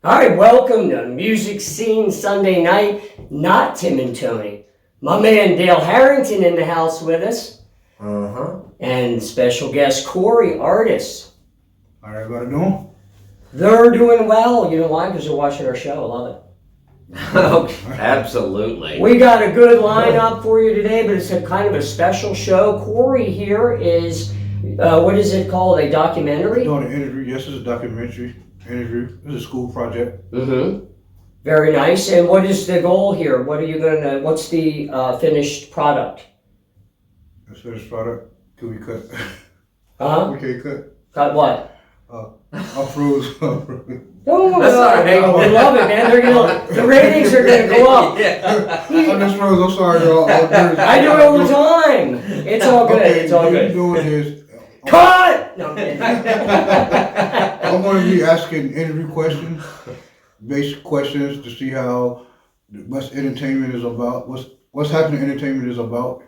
All right, welcome to Music Scene Sunday Night. Not Tim and Tony. My man Dale Harrington in the house with us. And special guest Corey, Artis. How everybody doing? They're doing well. You know why? Because they're watching our show. I love it. Oh, absolutely. We got a good lineup for you today, but it's a kind of a special show. Corey here is, what is it called? A documentary? Doing an interview. Yes, it's a documentary interview. It's a school project. Mm-hmm. Very nice. And what is the goal here? What are you gonna? What's the finished product? The finished product. Can we cut? Huh? We can't cut. Cut what? I froze. Oh, That's all right. we love it, man. The ratings are gonna go up. Yeah. I just froze. I'm sorry, y'all. I do it all the time. It's all good. Okay, It's all what good. you're doing is Cut! No, I'm kidding. I'm going to be asking interview questions, basic questions to see how what's entertainment is about, what's happening entertainment is about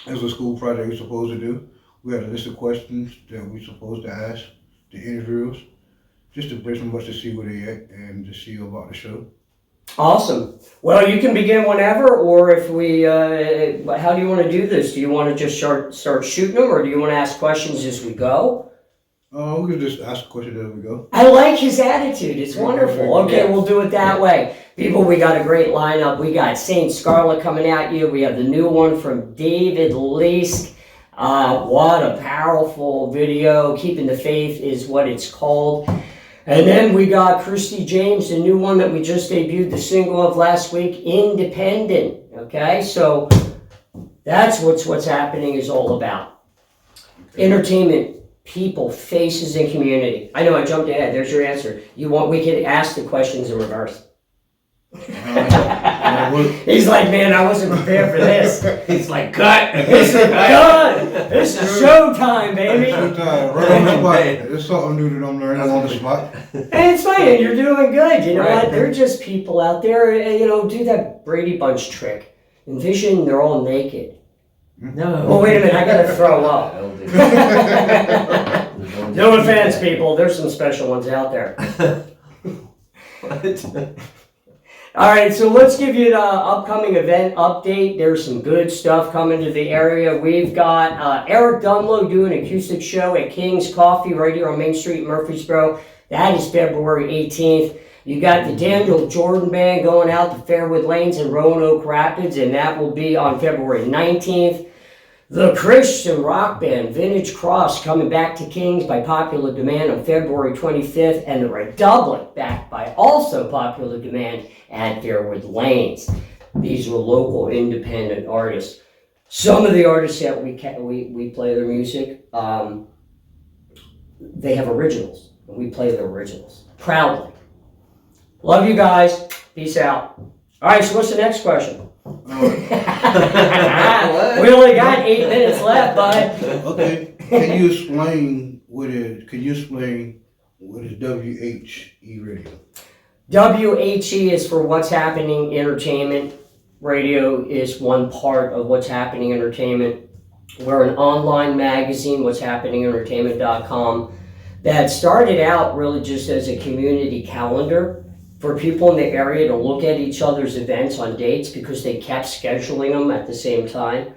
as a school project we're supposed to do. We have a list of questions that we're supposed to ask the interviewers, just to bring them up to see where they at and to see about the show. Awesome. Well, you can begin whenever, or if we, how do you want to do this? Do you want to just start shooting them, or do you want to ask questions as we go? We can just ask a question as we go. I like his attitude. It's wonderful. Okay, we'll do it that way. People, we got a great lineup. We got Saint Scarlett coming at you. We have the new one from David Leask. What a powerful video. Keeping the Faith is what it's called. And then we got Kristy James, the new one that we just debuted, the single of last week, Independent. Okay, so that's what's happening is all about. Entertainment, people, faces, and community. I know I jumped ahead. There's your answer. We can ask the questions in reverse. He's like, man, I wasn't prepared for this. He's like, cut. This is good. This is showtime, baby. Showtime, right on the spot. It's something new that I'm learning on the spot. And it's fine, and you're doing good. You know what? They're just people out there. Do that Brady Bunch trick. Envision they're all naked. No. Oh, wait a minute. I gotta throw up. No offense, people. There's some special ones out there. What? All right, so let's give you the upcoming event update. There's some good stuff coming to the area. We've got Eric Dunlow doing an acoustic show at King's Coffee right here on Main Street in Murfreesboro. That is February 18th. You got the Daniel Jordan Band going out to Fairwood Lanes in Roanoke Rapids, and that will be on February 19th. The Christian rock band Vintage Cross coming back to Kings by popular demand on February 25th, and the Redoublent backed by also popular demand at Fairwood Lanes. These are local independent artists. Some of the artists that we play their music, they have originals, and we play their originals proudly. Love you guys. Peace out. All right, so what's the next question? We only got 8 minutes left, bud. Okay. Can you explain what is WHE radio? WHE is for What's Happening Entertainment. Radio is one part of What's Happening Entertainment. We're an online magazine, what'shappeningentertainment.com, that started out really just as a community calendar for people in the area to look at each other's events on dates because they kept scheduling them at the same time.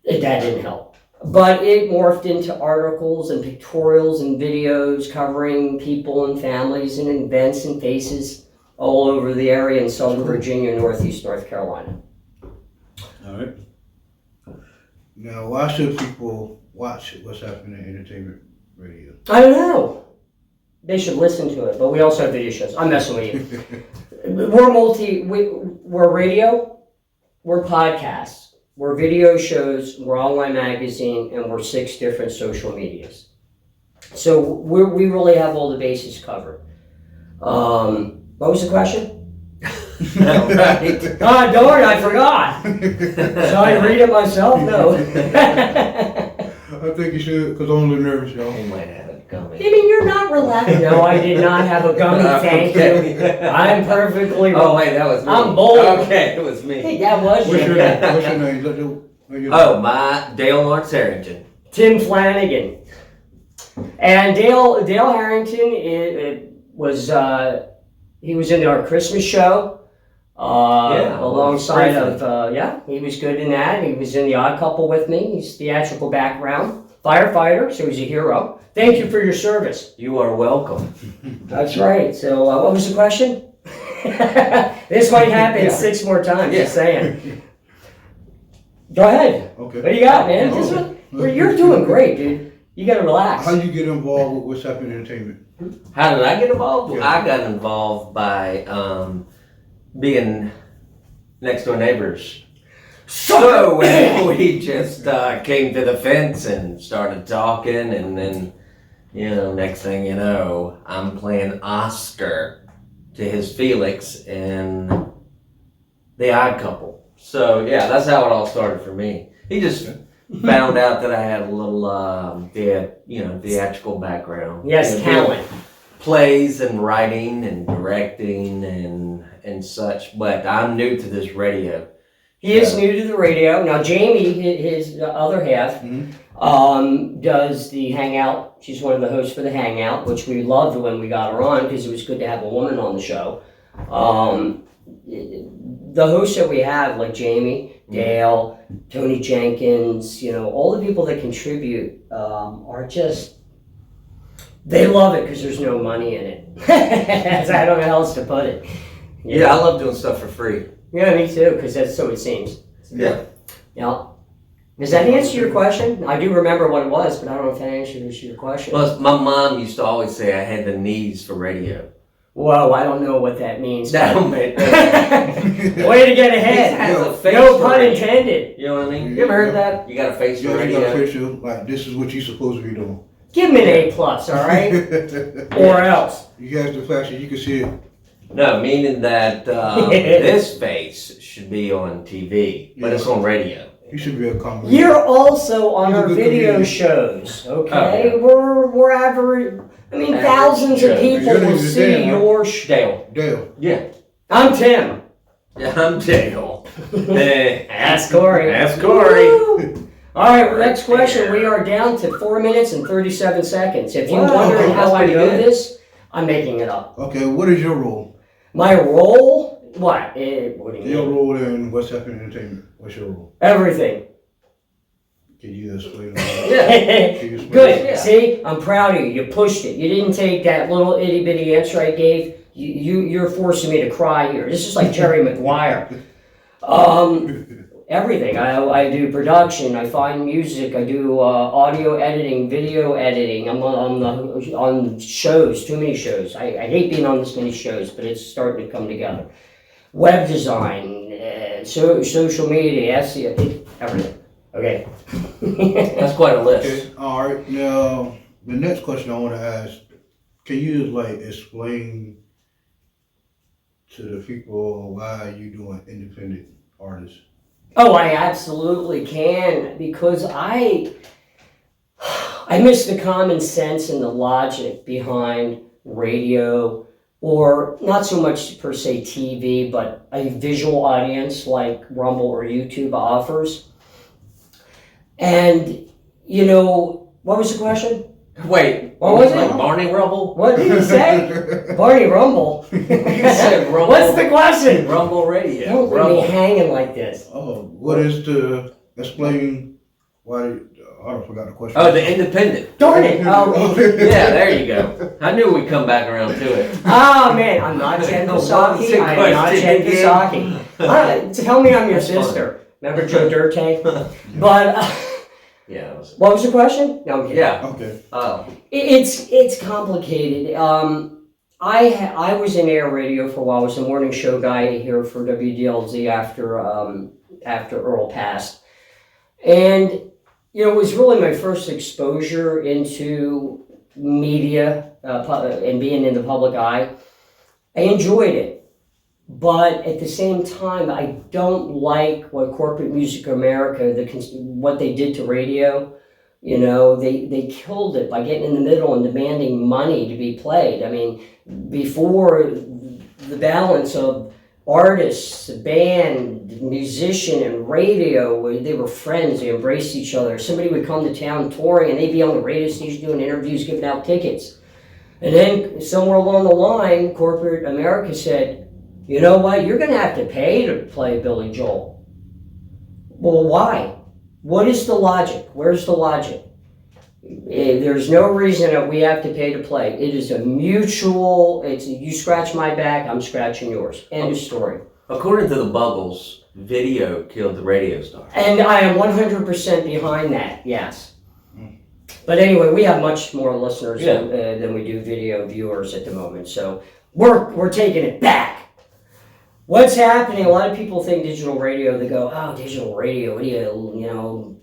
That didn't help. But it morphed into articles and pictorials and videos covering people and families and events and faces all over the area in Southern Virginia, Northeast North Carolina. All right. Now, why should people watch What's Happening in Entertainment Radio? I don't know. They should listen to it, but we also have video shows. I'm messing with you. We're radio, we're podcasts, we're video shows, we're online magazine, and we're 6 different social medias. So we really have all the bases covered. What was the question? Right. God darn, I forgot. Should I read it myself? No. I think you should, because I'm a little nervous, y'all. He might have it coming. You mean you're not relaxed? No, I did not have a gummy, thank you. I'm perfectly Oh, wait, that was me. I'm bold. Okay, it was me. Hey, that was What's you. your name? What's your name? Dale Harrington. Tim Flanagan. And Dale Harrington was he was in our Christmas show. Yeah, Alongside briefly. of he was good in that. He was in The Odd Couple with me. He's theatrical background, firefighter, so he's a hero. Thank you for your service. You are welcome. That's right. So what was the question? This might happen 6 more times. Yeah. Just saying. Go ahead. Okay. What do you got, man? You're doing great, dude. You gotta relax. How you get involved with What's Happening Entertainment? How did I get involved? Yeah. I got involved by being next door neighbors. So we just came to the fence and started talking, and then, next thing you know, I'm playing Oscar to his Felix in The Odd Couple. So yeah, that's how it all started for me. He just found out that I had a little theatrical background. Yes, talent. Plays and writing and directing and such, but I'm new to this radio. He is new to the radio. Now, Jamie, his other half, does the Hangout. She's one of the hosts for the Hangout, which we loved when we got her on because it was good to have a woman on the show. The hosts that we have, like Jamie, Dale, Tony Jenkins, all the people that contribute are just, they love it because there's no money in it. I don't know how else to put it. Yeah, I love doing stuff for free. Yeah, me too, because that's so it seems. Yeah. Yeah. Does that answer your question? I do remember what it was, but I don't know if that answers your question. Plus, my mom used to always say I had the knees for radio. Whoa, I don't know what that means. That Way to get ahead. has a face No for pun radio. intended. You know what I mean? You ever heard that? You got a face for Yeah, you got a radio. picture, like, this is what you're supposed to be doing. Give me an A+, all right? Or else. You guys, the fact that you can see it. No, meaning that this face should be on TV, but it's on radio. You should be a comedy. You're also on He's a our good video comedian. shows, okay? Oh, yeah. We're average. I mean, Average thousands of shows. people Your name will is see Dan, huh? your Dale. Dale. Yeah. I'm Tim. Yeah, I'm Dale. Ask Corey. Ask Corey. Woo! All right, next question. We are down to 4 minutes and 37 seconds. If you're Wow, wondering how that's I pretty know good. this, I'm making it up. Okay, what is your role? My role? What? What do you Your mean? role in What's Happening Entertainment. What's your role? Everything. Can you explain that? Yeah. Can you explain Good. Yeah. See, I'm proud of you. You pushed it. You didn't take that little itty bitty answer I gave. You're forcing me to cry here. This is like Jerry Maguire. Everything. I do production. I find music. I do audio editing, video editing. I'm on shows. Too many shows. I hate being on this many shows, but it's starting to come together. Web design, social media, SEO, everything. Okay. That's quite a list. Okay, all right. Now, the next question I want to ask, can you explain to the people why you doing independent artists? Oh, I absolutely can, because I miss the common sense and the logic behind radio, or not so much per se TV, but a visual audience like Rumble or YouTube offers. And, what was the question? Wait, What was it? like Barney Rubble? What did you say? Barney Rumble. You said Rumble. What's the question? Rumble Radio. Don't leave Rumble. me hanging like this. Oh, what is to explain why? I forgot the question. Oh, the Independent. Darn it. Oh, Yeah, there you go. I knew we'd come back around to it. oh man, I'm not Jen What's Psaki. the I am not question Jen again? Psaki. Tell me I'm your That's fun. sister. Remember Joe Dirte? But Yeah. It was, what was the question? No, I'm kidding. yeah. Okay. Oh. It's complicated. I was in air radio for a while. I was a morning show guy here for WDLZ after Earl passed, and it was really my first exposure into media and being in the public eye. I enjoyed it, but at the same time, I don't like what corporate music America, what they did to radio. They killed it by getting in the middle and demanding money to be played. I mean, before the balance of artists, band, musician, and radio, they were friends, they embraced each other. Somebody would come to town touring and they'd be on the radio station doing interviews, giving out tickets. And then somewhere along the line, corporate America said, you know what, you're going to have to pay to play Billy Joel. Well, why? What is the logic? Where's the logic? There's no reason that we have to pay to play. It is a mutual, you scratch my back, I'm scratching yours. End of story. According to the Buggles, video killed the radio star. And I am 100% behind that, yes. But anyway, we have much more listeners than we do video viewers at the moment. So we're taking it back. What's happening, a lot of people think digital radio, they go, oh, digital radio, what do you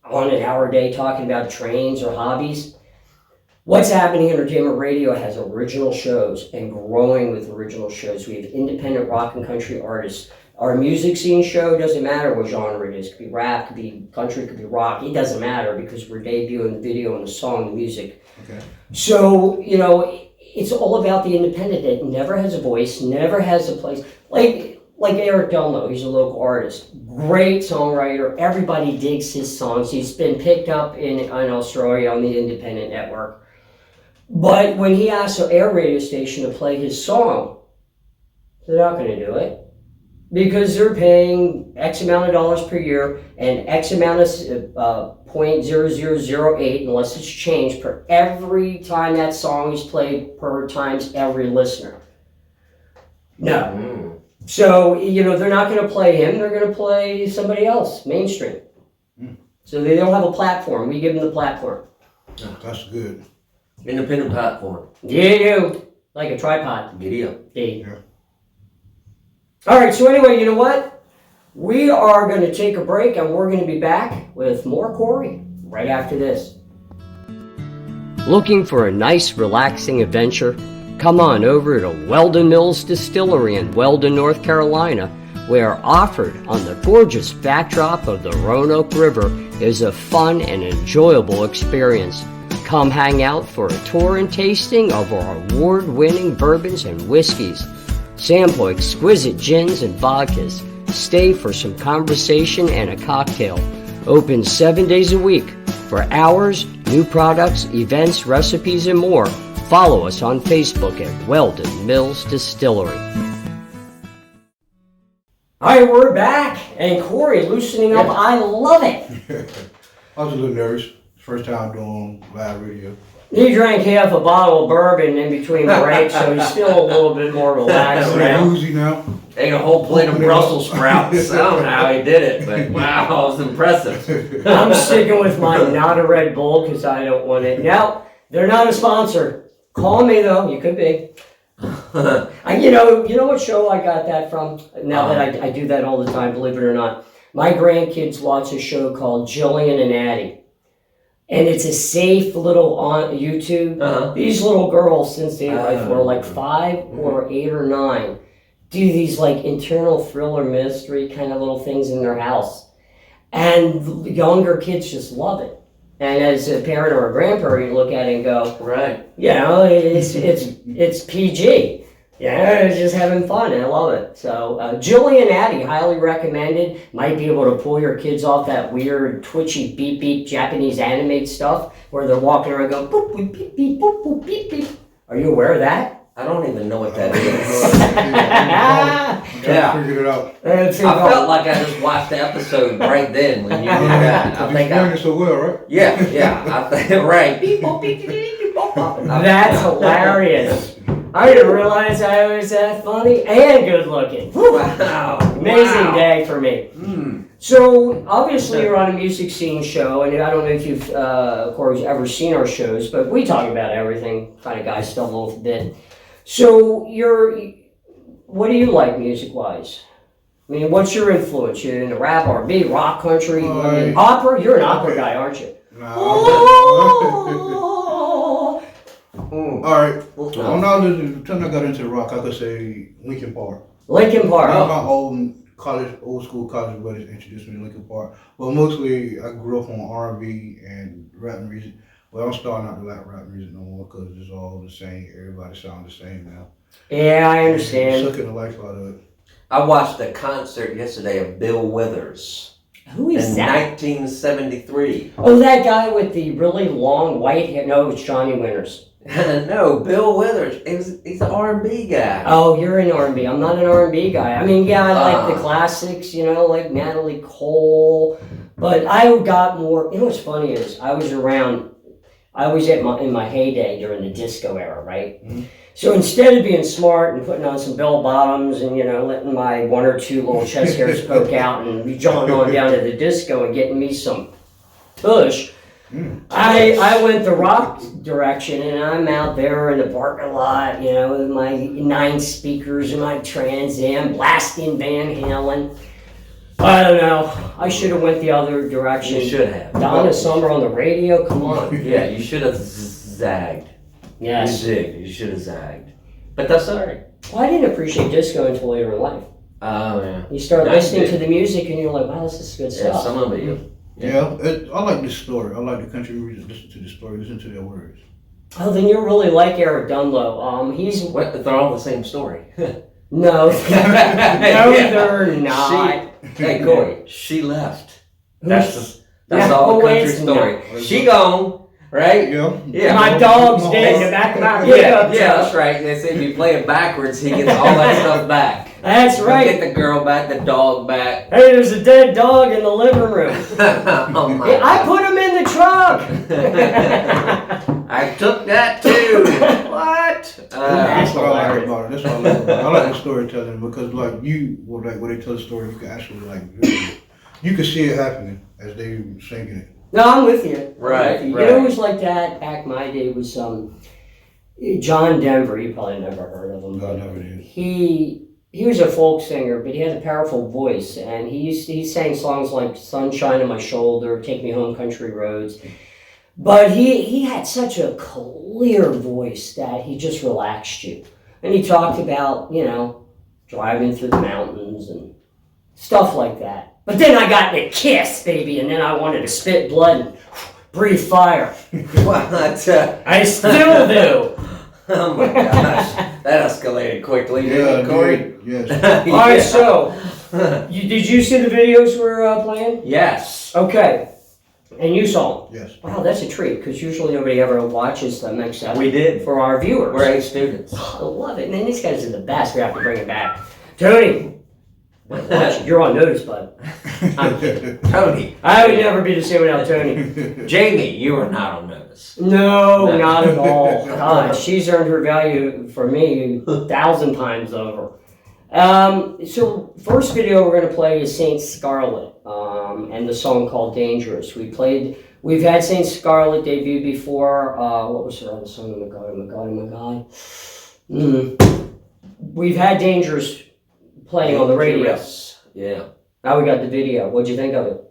on an hour a day talking about trains or hobbies. What's happening, entertainment radio has original shows and growing with original shows. We have independent rock and country artists. Our music scene show doesn't matter what genre it is. It could be rap, could be country, could be rock. It doesn't matter because we're debuting the video and the song, the music. Okay. So, it's all about the independent that never has a voice, never has a place. Like Eric Delmo, he's a local artist. Great songwriter. Everybody digs his songs. He's been picked up in Australia on the independent network. But when he asks an air radio station to play his song, they're not going to do it. Because they're paying X amount of dollars per year and X amount of 0.0008, unless it's changed, per every time that song is played, per times every listener. No. So, they're not going to play him, they're going to play somebody else, mainstream. So they don't have a platform, we give them the platform. That's good. Independent platform. Yeah, you do. Like a tripod. Video. Yeah. All right, so anyway, you know what? We are going to take a break and we're going to be back with more Corey right after this. Looking for a nice, relaxing adventure? Come on over to Weldon Mills Distillery in Weldon, North Carolina, where offered on the gorgeous backdrop of the Roanoke River is a fun and enjoyable experience. Come hang out for a tour and tasting of our award-winning bourbons and whiskeys. Sample exquisite gins and vodkas. Stay for some conversation and a cocktail. Open 7 days a week. For hours, new products, events, recipes, and more, follow us on Facebook at Weldon Mills Distillery. All right, we're back. And Corey, loosening up. I love it. I was a little nervous. First time doing live radio. He drank half a bottle of bourbon in between breaks, so he's still a little bit more relaxed now. Woozy now. Ate a whole plate of Brussels sprouts. I don't know how he did it, but wow, it was impressive. I'm sticking with my not a Red Bull because I don't want it. Now, they're not a sponsor. Call me though, you could be. You know what show I got that from? Now that I do that all the time, believe it or not. My grandkids watch a show called Jillian and Addie. And it's a safe little on YouTube. These little girls, since they were like 5 or 8 or 9, do these like internal thriller mystery kind of little things in their house. And younger kids just love it. And as a parent or a grandparent, you look at it and go, right, it's PG. Yeah, it's just having fun, and I love it. So, Jillian Addie, highly recommended. Might be able to pull your kids off that weird, twitchy, beep, beep, Japanese anime stuff, where they're walking around going, boop, boop, beep, beep, boop, boop, beep, beep. Are you aware of that? I don't even know what that is. Yeah. Figured it out. I felt like I just watched the episode right then when you did that. I think I it so well, right? Yeah. I think right. That's hilarious. I didn't realize I was that funny and good looking. Wow. Amazing day for me. So, obviously you're on a music scene show, and I don't know if you've, of course, ever seen our shows, but we talk about everything, kind of guys still a little bit. So, what do you like music-wise? I mean, what's your influence? You're into rap, R&B, rock, country, opera? You're an opera guy, aren't you? No. All right. When the time I got into rock, I could say Linkin Park. Linkin Park. My old school college buddies introduced me to Linkin Park. But mostly, I grew up on R&B and rap music. Well, I'm starting not to like rap music no more because it's all the same. Everybody sounds the same now. Yeah, I understand. Sucking the life out of it. I watched a concert yesterday of Bill Withers. Who is that? In 1973. Oh, that guy with the really long white hair. No, it's Johnny Winters. No, Bill Withers. He's an R&B guy. Oh, you're an R&B. I'm not an R&B guy. I mean, yeah, I like the classics, you know, like Natalie Cole. But I got more. You know what's funny is I was in my heyday during the disco era, right? Mhm. So instead of being smart and putting on some bell bottoms and, you know, letting my one or two little chest hairs poke out and be jauntling on down to the disco and getting me some push, I went the rock direction, and I'm out there in the parking lot, you know, with my 9 speakers and my Trans Am, blasting Van Halen. I don't know. I should have went the other direction. You should have. Donna Summer on the radio, come on. Yeah, you should have zagged. Yes. You zigged. You should have zagged. But that's alright. Well, I didn't appreciate disco until later in life. Oh, yeah. You start No, you listening did. to the music and you're like, wow, this is good Yeah, stuff. some of it you. Yeah, I like this story. I like the country music. Listen to the story. Listen to their words. Oh, then you really like Eric Dunlow. He's What? They're all the same story. no, no, Yeah. they're not. Hey, Corey, she left. That's Yeah, all the always country story. not. She gone, right? Yeah. Yeah. My dog's dead in the back of my Yeah, pickup yeah, truck. that's right. They say if you play it backwards, he gets all that stuff back. That's You right. Get the girl back, the dog back. Hey, there's a dead dog in the living room. Oh my Yeah, I put him in the trunk. I took that too. What? That's what I like hilarious. about it. That's what I like about it. I like the storytelling because, like, when they tell the story, you can actually, like, you can see it happening as they singing it. No, I'm with you. Right, You right. know, it was like that back my day was John Denver. You probably never heard of him. No, I but never did. He was a folk singer, but he had a powerful voice, and he sang songs like "Sunshine on My Shoulder," "Take Me Home, Country Roads." But he had such a clear voice that he just relaxed you, and he talked about, you know, driving through the mountains and stuff like that. But then I got to Kiss, baby, and then I wanted to spit blood and breathe fire. What? I still do. Oh my gosh, that escalated quickly, didn't it, Corey? Did. Yes. All right, so did you see the videos we're playing? Yes. Okay, and you saw them. Yes. Wow, that's a treat because usually nobody ever watches them except We did. for our viewers. We're A students. I love it, man. These guys are the best. We have to bring it back. Tony, watch, you're on notice, bud. I'm kidding. Tony. I would never be the same without Tony. Jamie, you are not on notice. No, not at all. God, she's earned her value for me 1,000 times over. So first video we're gonna play is Saint Scarlett, and the song called "Dangerous." We've had Saint Scarlett debut before. What was her other song? Oh my god! Oh my god! Oh my god! We've had "Dangerous" playing on the radio. Dangerous. Yeah. Now we got the video. What'd you think of it?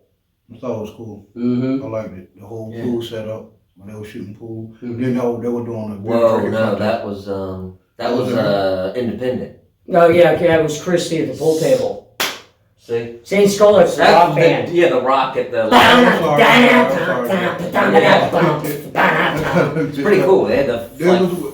I thought it was cool. Mm-hmm. I liked it. The whole Yeah. pool setup when they were shooting pool. Mhm. Then they were doing a Whoa, no, that was independent. Oh yeah, it was Kristy at the pool table. See? Saint Scarlett's the rock band. Yeah, the rock at the. It's pretty cool. They had the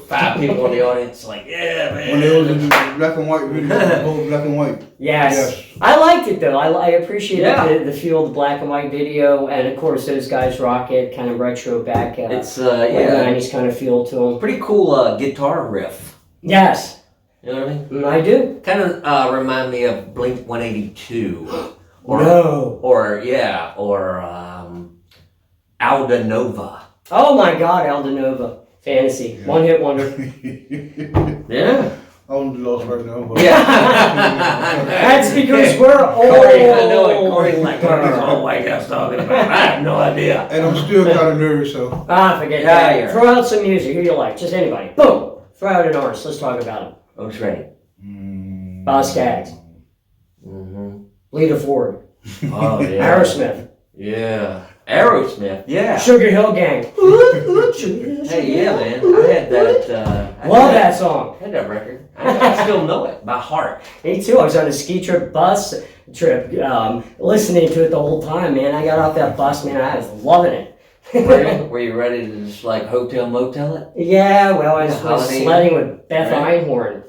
5 people in the audience, like, yeah, man. When they was in the black and white video, the whole black and white. Yes. I liked it though. I appreciated Yeah. the feel of the black and white video, and of course those guys rock it, kind of retro back, It's late yeah, 90s kind of feel to them. pretty cool guitar riff. Yes, You know what I mean? I do. Kind of remind me of Blink 182, or No. or Alda Nova. Oh my God, Aldanova. Fantasy. Yeah. One hit wonder. Yeah. I'm lost right now. But Yeah. That's because we're old. Corey, I know it. Corey's like, what is old white guys talking about? I have no idea. And I'm still kind of nervous, so. Forget Yeah, that. you're- Throw out some music. Who you like? Just anybody. Boom. Throw out an artist. Let's talk about him. Oaks ready. Boss Skaggs. Mm-hmm. Lita Ford. Oh yeah. Aerosmith. Yeah. Aerosmith. Yeah. Sugar Hill Gang. Hey, yeah, man. I had that. Love that song. I had that record. I still know it by heart. Me too. I was on a ski bus trip, listening to it the whole time, man. I got off that bus, man. I was loving it. Were you ready to just like hotel motel it? Yeah, well, I was Holiday Inn. sledding with Beth Right. Einhorn.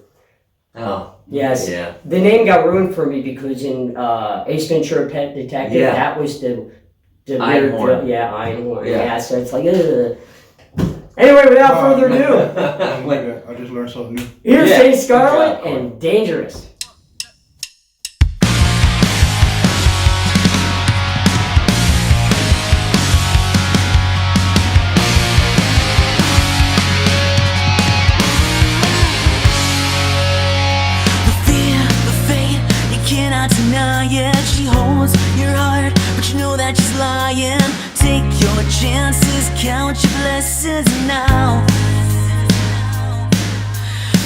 Oh. Yes. Yeah. The name got ruined for me because in Ace Ventura Pet Detective, Yeah. that was the Einhorn. weird, yeah, Einhorn. Yeah. Yeah, so it's like, ugh. Anyway, without further ado, I don't like that. I just learned something new. here's Yeah, St. good Scarlett job, Corey. and Dangerous. The fear, the fate, you cannot deny it. She holds your heart, but you know that she's lying. Take your chances, count your blessings now.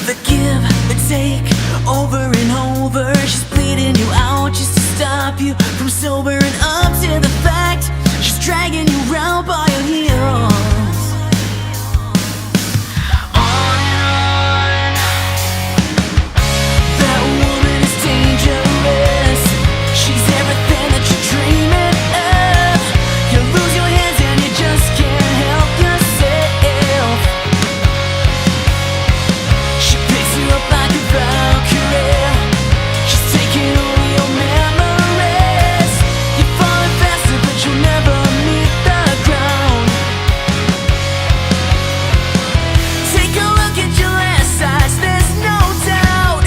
The give, the take, over and over. She's bleeding you out just to stop you from sobering up to the fact. She's dragging you round by your heels. On and on. That woman is dangerous. She's everything that you're dreaming of. You lose your hands and you just can't help yourself. She picks you up like a Valkyrie. She's taking over your memories. You're falling faster, but you'll never meet the ground. Take a look at your last eyes, there's no doubt.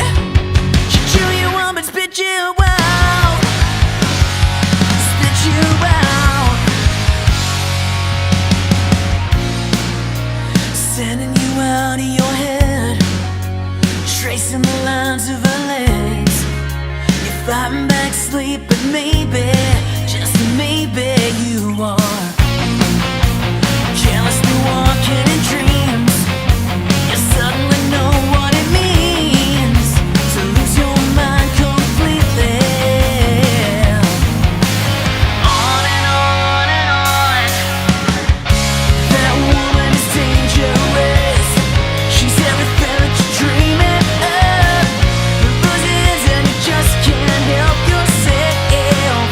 She chew you up and spit you out. Spit you out. Sending you out of your head, tracing the lines of her legs. You're fighting back sleep, but maybe, just maybe you are carelessly walking in dreams. You suddenly know what it means to lose your mind completely. On and on and on. That woman is dangerous. She's everything that you're dreaming of. You lose your hands and you just can't help yourself.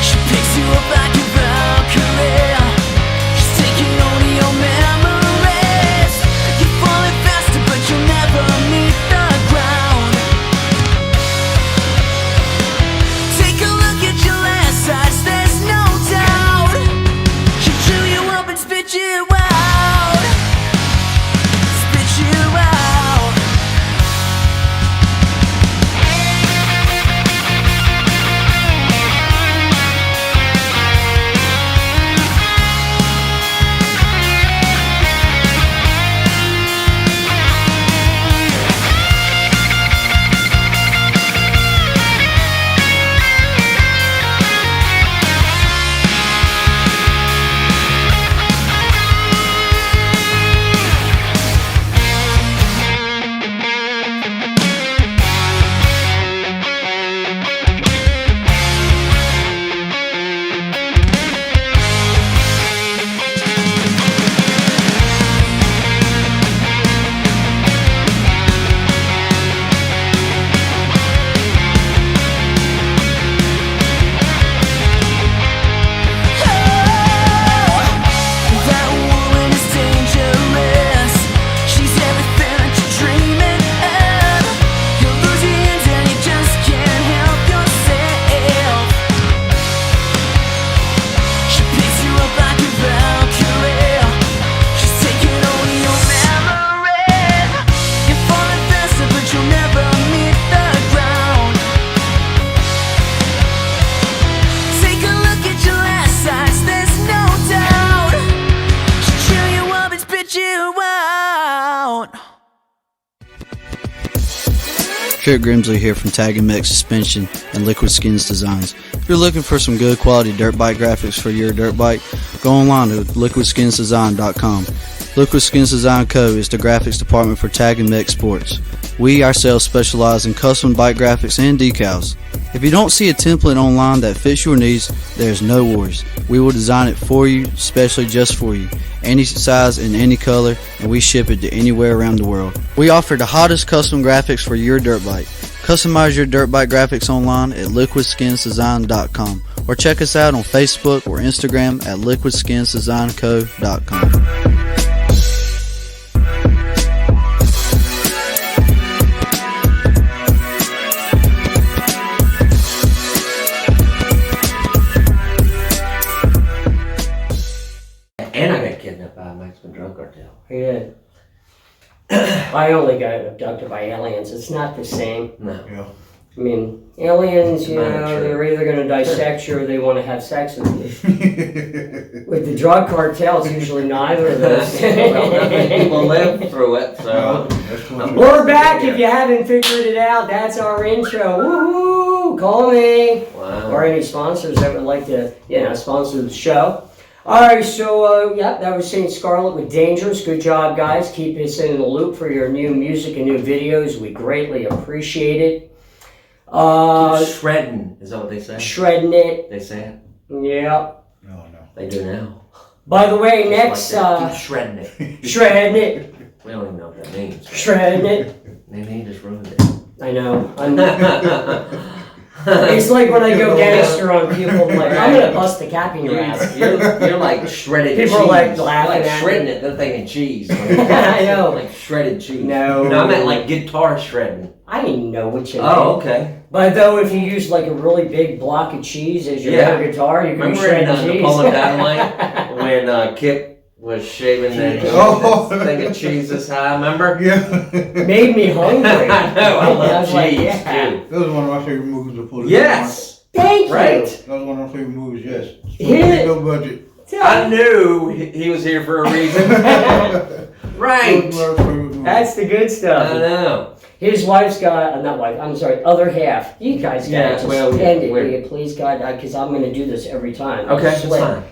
She picks you up like a Valkyrie. She's taking over your memories. You're falling faster, but you'll never meet the ground. Take a look at your last eyes, there's no doubt. She'll chew you up and spit you out. Spit you out. That woman is dangerous. She's everything that you're dreaming of. You lose your hands and you just can't help yourself. She picks you up like a Valkyrie. She's taking over your memories. You're falling faster, but you'll never meet the ground. Take a look at your last eyes, there's no doubt. She'll chew you up and spit you out. Kurt Grimsley here from Tag and Mix Suspension and Liquid Skins Designs. If you're looking for some good quality dirt bike graphics for your dirt bike, go online to liquidskinsdesign.com. Liquid Skins Design Co. is the graphics department for Tag and Mix Sports. We ourselves specialize in custom bike graphics and decals. If you don't see a template online that fits your needs, there's no worries. We will design it for you, especially just for you. Any size and any color, and we ship it to anywhere around the world. We offer the hottest custom graphics for your dirt bike. Customize your dirt bike graphics online at liquidskinsdesign.com or check us out on Facebook or Instagram at liquidskinsdesignco.com. And I got kidnapped by a Mexican drug cartel. He did. I only got abducted by aliens. It's not the same. No. Yeah. I mean, aliens, you Not know, true. they're either going to dissect you or they want to have sex with you. With the drug cartel, it's usually neither of those. Well, not many people live through it, so. That's what We're back. If you haven't figured it out, that's our intro. Woohoo! Call me. Wow. Or any sponsors that would like to, sponsor the show. All right, so that was St. Scarlett with Dangerous. Good job, guys. Keep us in the loop for your new music and new videos. We greatly appreciate it. Shredding, is that what they say? Shredding it. They say it? Yeah. No. They do now. By the way, Just next, like that. Keep shredding it. shredding it. We don't even know what that means. Shredding it. Maybe he just ruined it. I know. It's like when I go gangster on people, I'm like, I'm gonna bust the cap in your ass. You're like shredded People cheese. are like laughing You're like at shredding it. They're thinking cheese. I know. Like shredded cheese. No. I meant like guitar shredding. I didn't know what you Oh, meant. okay. But though, if you use like a really big block of cheese as your Yeah. air guitar, you can Remember shred in cheese. Napoleon Dynamite when Kip was shaving that Oh. thing of cheese this high? Remember? Yeah. Made me hungry. I know. I love was like, cheese yeah. too. That was one of my favorite movies to pull. Yes. Thank you. Right. That was one of my favorite movies. Yes. Yeah. No budget. I knew he was here for a reason. Right. That was one of my favorite movies. That's the good I stuff. know. His wife's got, not wife, I'm sorry, other half. You guys Yeah, gotta just well, end it, will we're- you please, God, because I'm gonna do this every time. Okay, that's Split. fine.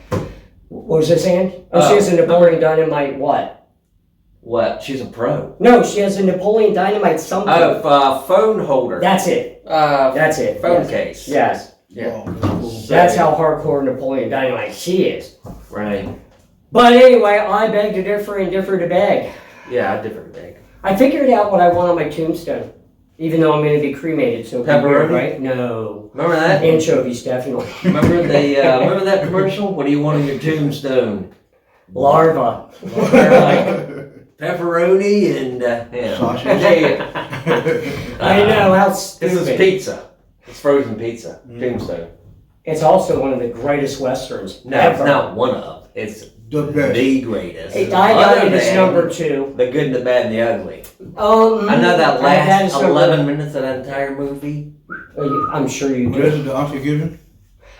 What was this, Ann? Oh, she Oh. has a Napoleon Dynamite what? What? She's a pro. No, she has a Napoleon Dynamite something. Oh, phone holder. That's it. That's it. Phone Yes. case. Yes. Yeah. Oh, that's cool. That's how hardcore Napoleon Dynamite she is. Right. But anyway, I beg to differ and differ to beg. Yeah, a different bag. I figured out what I want on my tombstone. Even though I'm going to be cremated, so it'll be weird, Pepperoni? right? No. Remember that? Anchovies, definitely. Remember remember that commercial? What do you want on your tombstone? Larva. Pepperoni and yeah. Sausage. Yeah. I know, how This stupid. is pizza. It's frozen pizza. Tombstone. It's also one of the greatest westerns No, ever. it's not one of. It's The best. the greatest. I got Other it as than number 2. The good, the bad, and the ugly. I I know that is last 11 minutes of that entire movie. I'm sure you What do. is it? The Unforgiven?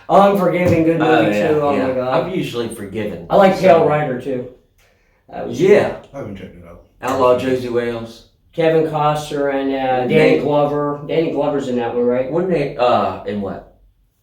Unforgiving, good movie yeah, too. Oh yeah. my god. I'm usually forgiven. I like Pale So- Rider too. That was Yeah. I haven't checked it out. Outlaw Josie Wales. Kevin Costner and Danny Nate. Glover. Danny Glover's in that one, right? Wouldn't they, in what?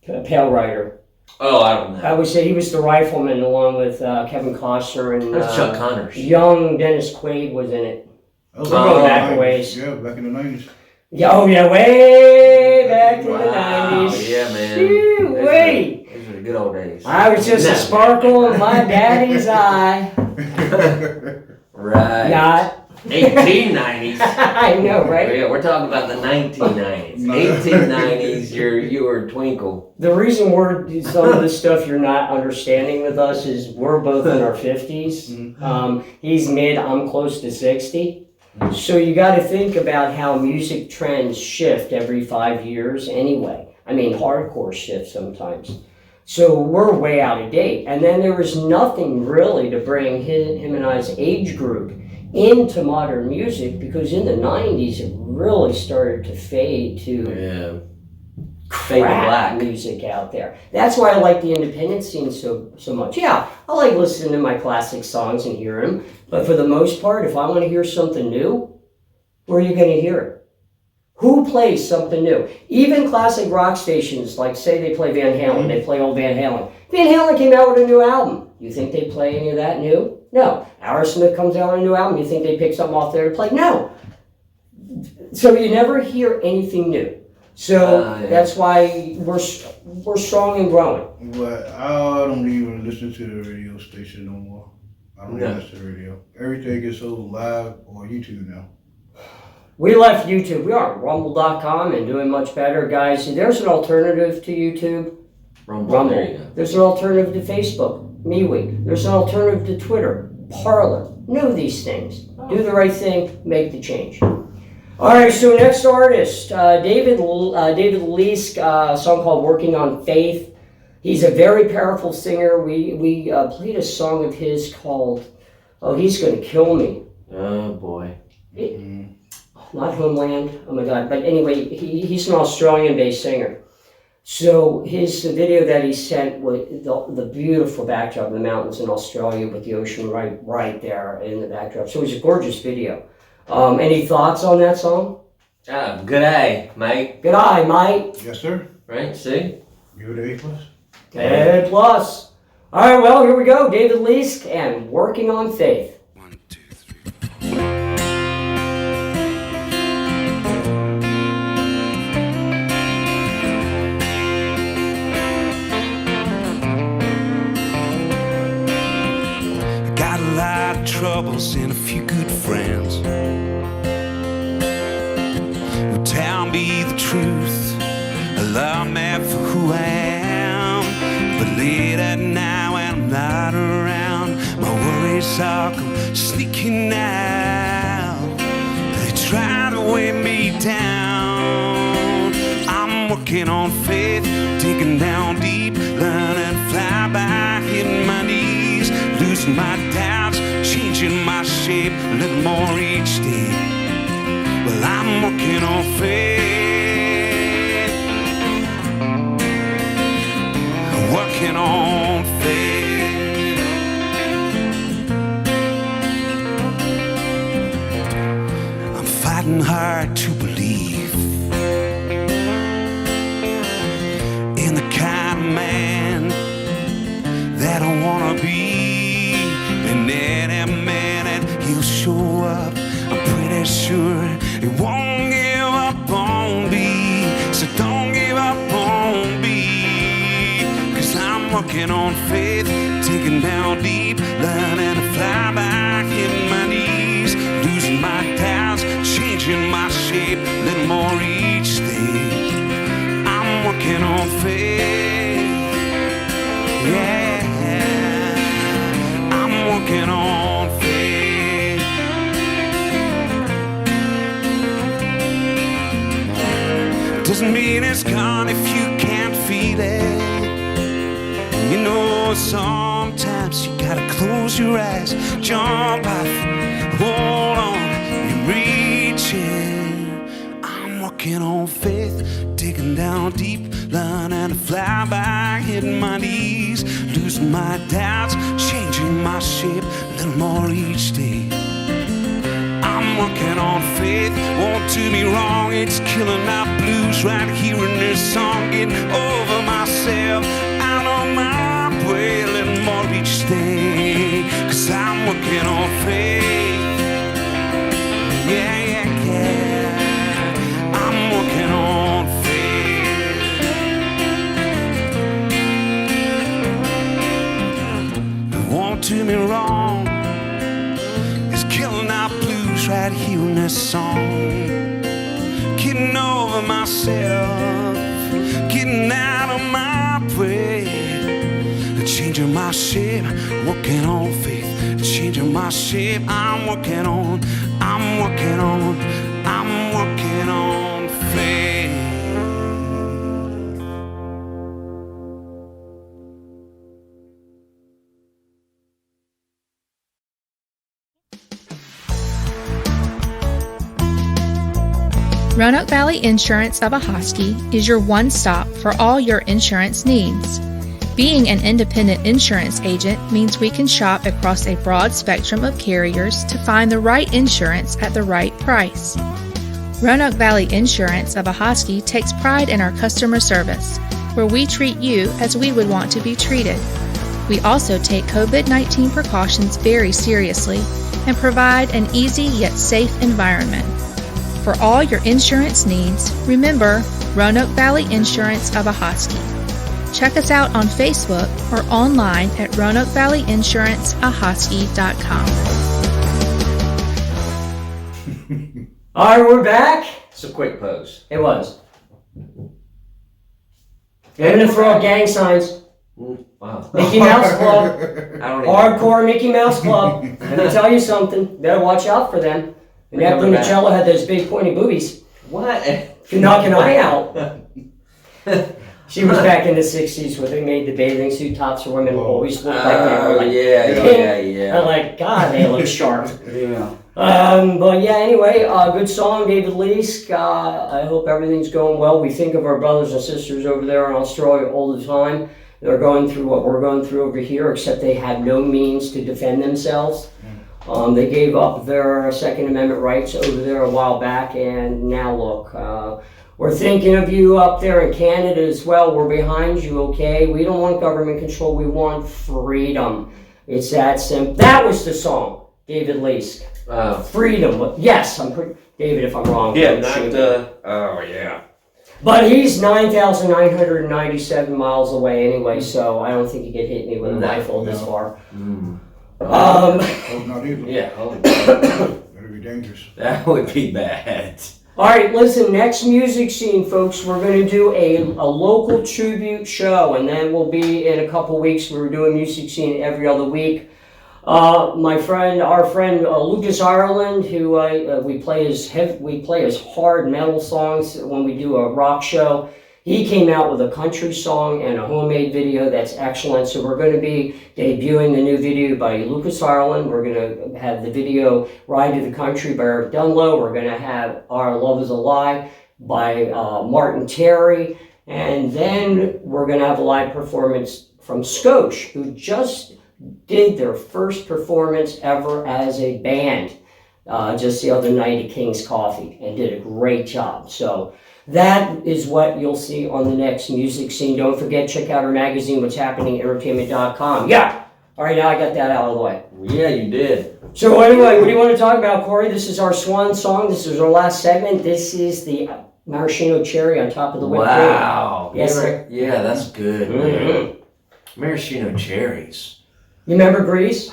Pale Rider. Oh, I don't know. I would say he was the rifleman along with Kevin Costner and That's Chuck Connors. young Dennis Quaid was in it. That was We're going in the back a 90s. ways. Yeah, back in the 90s. Yeah, oh yeah, way back in Wow, the 90s. yeah, man. Shoo, wait. These were the good old days. I was just No. a sparkle in my daddy's eye. Right. Not. 1890s. I know, right? Yeah, we're talking about the 1990s. 1890s, you were a twinkle. The reason some of the stuff you're not understanding with us is we're both in our 50s. He's mid, I'm close to 60. So you got to think about how music trends shift every 5 years anyway. I mean, hardcore shifts sometimes. So we're way out of date. And then there was nothing really to bring him and I's age group into modern music, because in the 90s it really started to fade to Yeah. Fade to crap black. music out there. That's why I like the independent scene so much. Yeah, I like listening to my classic songs and hearing them, but for the most part, if I want to hear something new, where are you going to hear it? Who plays something new? Even classic rock stations, like say they play Van Halen, they play old Van Halen. Van Halen came out with a new album. You think they play any of that new? No. Aerosmith comes out with a new album. You think they pick something off there to play? No. So you never hear anything new. So Yeah. that's why we're strong and growing. But I don't even listen to the radio station no more. I don't even listen to the radio. Everything is so live on YouTube now. We left YouTube. We are on Rumble.com and doing much better, guys. There's an alternative to YouTube. Rumble. There you go. There's an alternative to Facebook. MeWe. There's an alternative to Twitter. Parler. Know these things. Do the right thing. Make the change. All right. So next artist, David Leask, a song called "Working on Faith." He's a very powerful singer. We played a song of his called "Oh He's Gonna Kill Me." Oh boy. Not Homeland. Oh my God! But anyway, he's an Australian-based singer. So the video that he sent with the beautiful backdrop of the mountains in Australia with the ocean right there in the backdrop. So it was a gorgeous video. Any thoughts on that song? Good eye, mate. Good eye, mate. Yes, sir. Right, see? Give it A+. A+. All right, well, here we go. David Leask and Working on Faith. 1, 2, 3. Got a lot of troubles and a few good friends who tell me the truth, love me for who I am. But late at night when I'm not around, my worries all come sneaking out. They try to weigh me down. I'm working on faith, digging down deep, learning to fly by, hitting my knees, losing my doubts, changing my shape a little more each day. Well, I'm working on faith, working on faith. I'm fighting hard to believe in the kind of man that I wanna be. And any minute he'll show up, I'm pretty sure he won't give up on me. So don't give up on me, 'cause I'm working on faith, digging down deep, learning to fly by, hitting my knees, losing my doubts, changing my shape a little more each day. I'm working on faith, yeah, I'm working on faith. Doesn't mean it's gone if you can't feel it. You know, sometimes you gotta close your eyes, jump off, hold on, and reach it. I'm working on faith, digging down deep, learning to fly by, hitting my knees, losing my doubts, changing my shape a little more each day. I'm working on faith, won't do me wrong, it's killing my blues right here in this song, getting over myself, out of my way, a little more each day, 'cause I'm working on faith, yeah, yeah, yeah, I'm working on faith. It won't do me wrong, it's killing our blues right here in this song, getting over myself, getting out of my way, changing my shape, working on faith, changing my shape. I'm working on faith. Roanoke Valley Insurance of Ahoskie is your one stop for all your insurance needs. Being an independent insurance agent means we can shop across a broad spectrum of carriers to find the right insurance at the right price. Roanoke Valley Insurance of Ahoskie takes pride in our customer service, where we treat you as we would want to be treated. We also take COVID-19 precautions very seriously and provide an easy yet safe environment. For all your insurance needs, remember Roanoke Valley Insurance of Ahoskie. Check us out on Facebook or online at RoanokeValleyInsuranceAhoskie.com. All right, we're back. It's a quick pose. It was. And to throw up gang signs. Wow. Mickey Mouse Club. I don't even. Hardcore Mickey Mouse Club. Let me tell you something. Better watch out for them. And that Coming back. Brunicello had those big pointy boobies. What? If you knock an eye out. She was back in the 60s where they made the bathing suit tops for women always looked like they were Oh, like, yeah. I'm like, God, they look sharp. Yeah. But yeah, anyway, good song, David Leask. I hope everything's going well. We think of our brothers and sisters over there in Australia all the time. They're going through what we're going through over here, except they had no means to defend themselves. They gave up their Second Amendment rights over there a while back, and now look, we're thinking of you up there in Canada as well. We're behind you, okay? We don't want government control. We want freedom. It's that simple. That was the song, David Leask. Freedom. Yes, David, if I'm wrong. Yeah, oh, yeah. But he's 9,997 miles away anyway, so I don't think he could hit me with a rifle this far. Oh, not either. Yeah, That'd be dangerous. that would be bad. All right, listen, next music scene, folks, we're going to do a local tribute show, and then we'll be in a couple weeks. We're doing music scene every other week. Our friend Lucas Ireland, who we play his hard metal songs when we do a rock show. He came out with a country song and a homemade video that's excellent. So we're going to be debuting the new video by Lucas Ireland. We're going to have the video Ride to the Country by Eric Dunlow. We're going to have Our Love is a Lie by Martin Terry. And then we're going to have a live performance from Scotia, who just did their first performance ever as a band just the other night at King's Coffee and did a great job. So that is what you'll see on the next music scene. Don't forget, check out our magazine, What's Happening, entertainment.com. Yeah! All right, now I got that out of the way. Yeah, you did. So anyway, what do you want to talk about, Corey? This is our swan song. This is our last segment. This is the maraschino cherry on top of the whipped cream. Wow. Yes, sir. Yeah, that's good, man. Maraschino cherries. You remember Grease?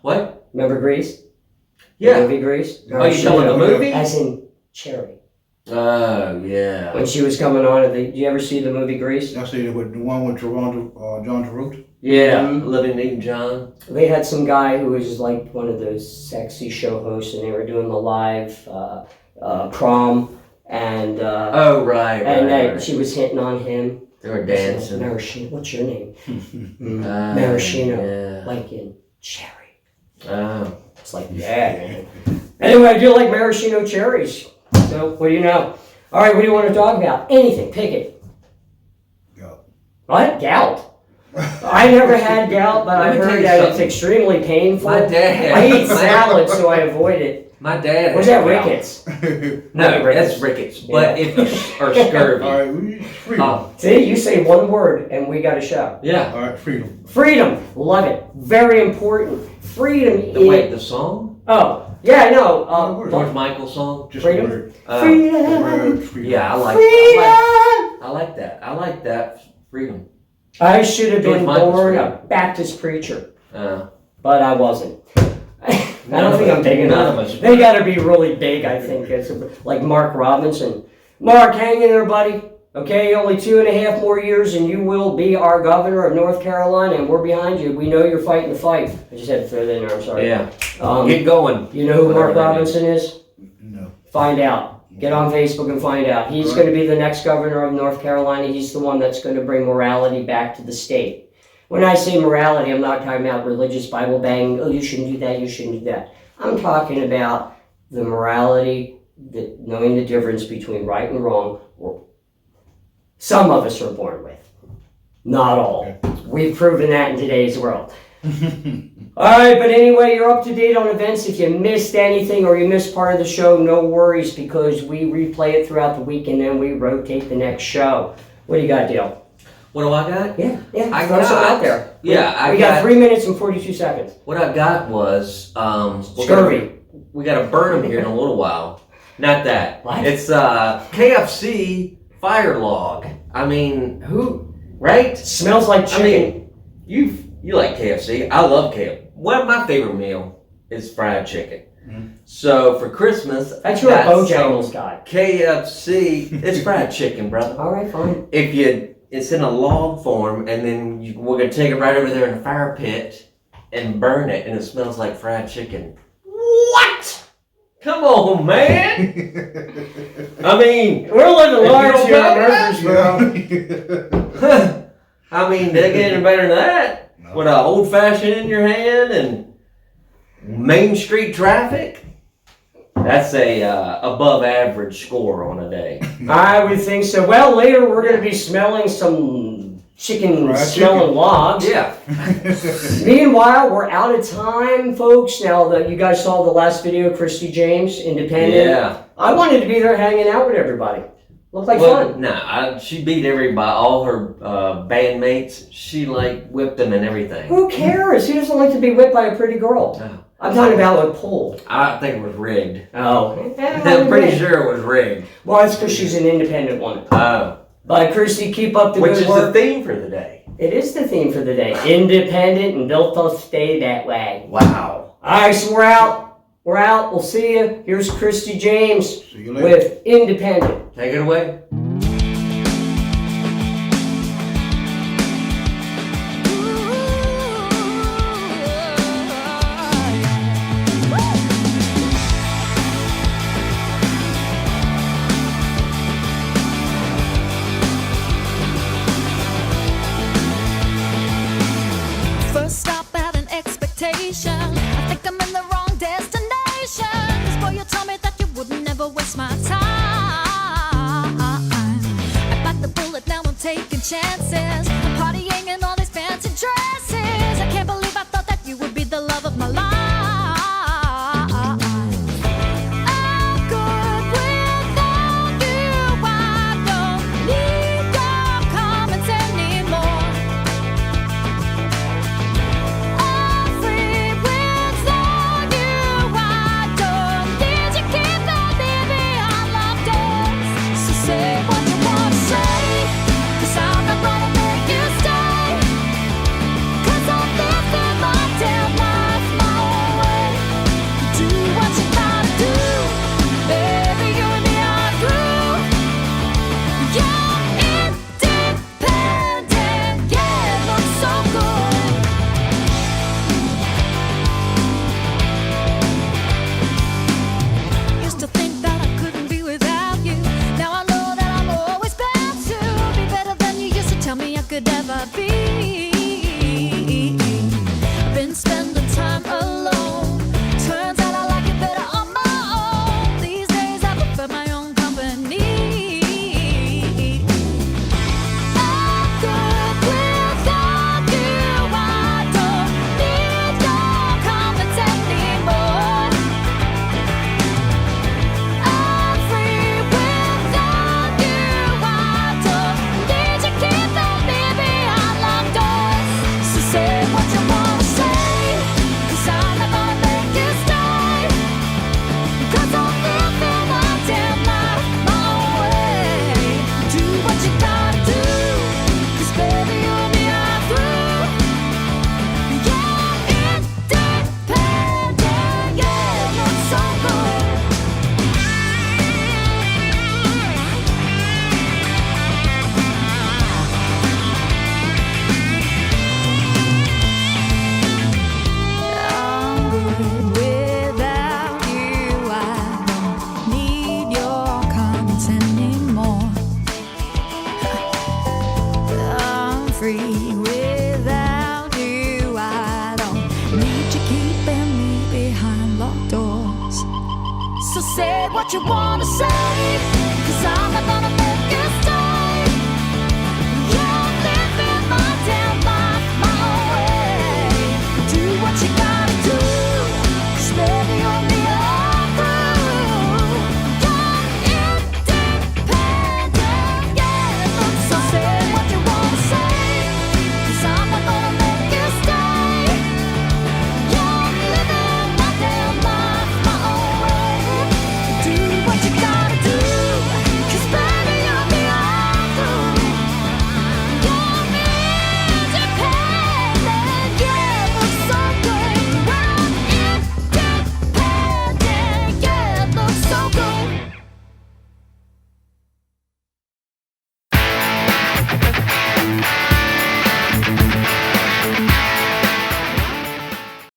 What? Remember Grease? Yeah. The movie Grease? Oh, you telling the movie? As in cherry. Oh, yeah. When she was coming on, did you ever see the movie Grease? I see it with the one with John Travolta. Yeah, Living Newton John. They had some guy who was like one of those sexy show hosts, and they were doing the live prom, and Oh, right. she was hitting on him. They were dancing. Maraschino, what's your name? Oh, Maraschino, yeah. like in cherry. Oh. It's like, yeah, man. Anyway, I do like maraschino cherries. So, what do you know? All right, what do you want to talk about? Anything, pick it. Gout. What? Gout? I never had gout, but I Let me tell heard you that it's something. extremely painful. My dad. I eat salad, so I avoid it. My dad. Was had that gout. rickets? No, Rickets. that's rickets. But Yeah. if you are scurvy. All right, freedom. See, you say one word, and we got a show. Yeah. All right, freedom. Freedom, love it. Very important. Freedom Wait, is. the song? Oh, yeah, I know. George Michael song? Just Freedom? a word. Freedom. The word freedom. Yeah, I like Freedom. I like that. Freedom. I should have George been Michael's born a freedom. Baptist preacher, but I wasn't. I don't think I'm big None of enough. us. They got to be really big, I think. It's like Mark Robinson. Mark, hang in there, buddy. Okay, only 2.5 more years and you will be our governor of North Carolina, and we're behind you. We know you're fighting the fight. I just had to throw that in there, I'm sorry. Yeah. Um, Get going. you know who Mark Whatever that Robinson is? No. Find out. Get on Facebook and find out. He's going to be the next governor of North Carolina. He's the one that's going to bring morality back to the state. When I say morality, I'm not talking about religious Bible banging. Oh, you shouldn't do that, you shouldn't do that. I'm talking about the morality, knowing the difference between right and wrong. Some of us are born with. Not all. We've proven that in today's world. All right, but anyway, you're up to date on events. If you missed anything or you missed part of the show, no worries, because we replay it throughout the week and then we rotate the next show. What do you got, Dale? What do I got? Yeah, I throw something got- out there. Yeah, we got 3 minutes and 42 seconds. What I got was Scurvy. We got to burn them here in a little while. Not that. What? It's KFC fire log. I mean, who? Right? Smells like I chicken. mean, you like KFC. I love KFC. One of my favorite meal is fried chicken. So for Christmas, That's your Bojangles guy. KFC. It's fried chicken, brother. All right, fine. It's in a log form, and then we're gonna take it right over there in the fire pit and burn it, and it smells like fried chicken. What? Come on, man. I mean, We're living If large you here don't in got Murfreesboro. I mean, they're getting better than that. With an old fashioned in your hand and Main Street traffic. That's a above average score on a day. I would think so. Well, later we're going to be smelling some chicken Fried smelling chicken. logs. Yeah. Meanwhile, we're out of time, folks. Now that you guys saw the last video, Kristy James, Independent. Yeah. I wanted to be there hanging out with everybody. Looked like Well, fun. nah, she beat everybody, all her bandmates. She like whipped them and everything. Who cares? Who doesn't like to be whipped by a pretty girl? No. I'm talking about with pull. I think it was rigged. Oh. I'm pretty sure it was rigged. Well, it's because she's an independent woman. Oh. But Kristy, keep up the Which good is work. the theme for the day. It is the theme for the day. Independent and built to stay that way. Wow. All right, so we're out. We're out. We'll see you. Here's Kristy James See you later. with Independent. Take it away. First stop at an expectation. I think I'm in the wrong destination. 'Cause boy, you told me that you would never waste my time. I bite the bullet, now I'm taking chances. I'm partying in all these fancy dresses. I can't believe I thought that you would be the love of my life. I'm good without you. I don't need your comments anymore. I'm free without you. I don't need you keep on leaving behind locked doors. So say what you wanna say, 'cause I'm not gonna make you stay. 'Cause I'm living my damn life my own way. Do what you gotta do, baby, you and me are through. You're independent, yeah, it looks so good. Used to think that I couldn't be without you. Now I know that I'm always bound to be better than you used to tell me I could ever be. I've been spending time alone. Turns out I like it better on my own. These days I prefer my own company. I'm good without you. I don't need your comments anymore. I'm free without you. I don't need you keeping me behind locked doors. So say what you wanna say, 'cause I'm not gonna make you stay. 'Cause I'm living my damn life my own way. Do what you gotta do, 'cause baby you and me are through. You're independent, yeah, it looks so good. I'm good without you. I don't need your comments anymore. I'm free without you. I don't need you keeping me behind locked doors. So say what you wanna say, 'cause I'm not gonna